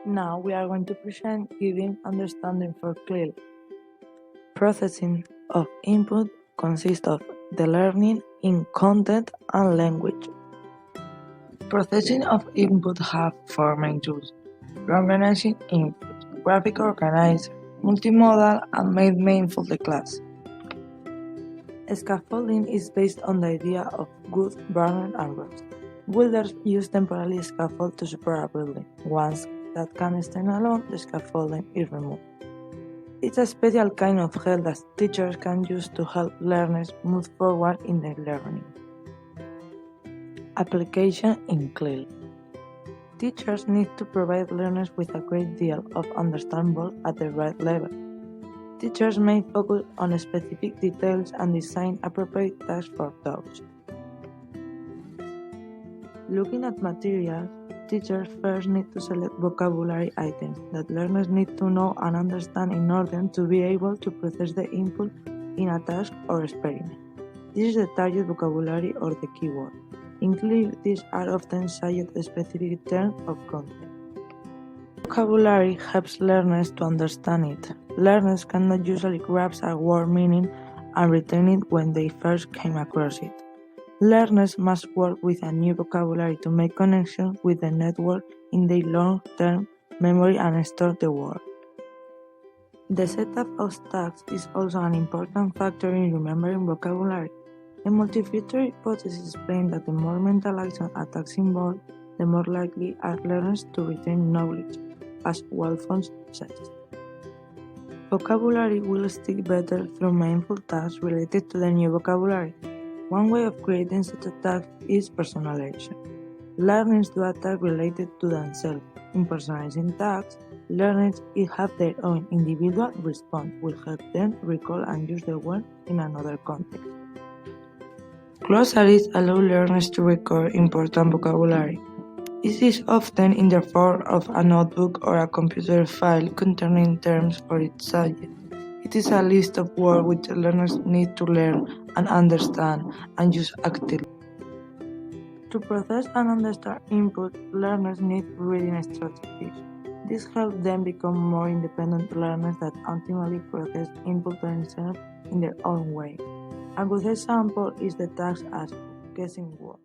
Now we are going to present giving understanding for clearly. Processing of input consists of the learning in content and language. Processing of input have four main tools: organizing input, graphic organizer, multimodal, and made meaningful the class. Scaffolding is based on the idea of wood, burner, and roots. Builders use temporary scaffold to support a building. Once that can stand alone, the scaffolding is removed. It's a special kind of help that teachers can use to help learners move forward in their learning. Application in CLIL. Teachers need to provide learners with a great deal of understanding at the right level. Teachers may focus on specific details and design appropriate tasks for those. Looking at materials, teachers first need to select vocabulary items that learners need to know and understand in order to be able to process the input in a task or experiment. This is the target vocabulary or the keyword. In CLIL, these are often site-specific terms of content. Vocabulary helps learners to understand it. Learners cannot usually grasp a word meaning and retain it when they first came across it. Learners must work with a new vocabulary to make connections with the network in their long-term memory and store the word. The setup of tasks is also an important factor in remembering vocabulary. The multi-feature hypothesis explains that the more mental action a task involves, the more likely are learners to retain knowledge, as Walfons says. Vocabulary will stick better through meaningful tasks related to the new vocabulary. One way of creating such a task is personalization. Learners do a task related to themselves. In personalizing tasks, learners have their own individual response, will help them recall and use the word in another context. Glossaries allow learners to record important vocabulary. This is often in the form of a notebook or a computer file containing terms for each subject. It is a list of words which learners need to learn and understand and use actively. To process and understand input, learners need reading strategies. This helps them become more independent learners that ultimately process input themselves in their own way. A good example is the task as guessing words.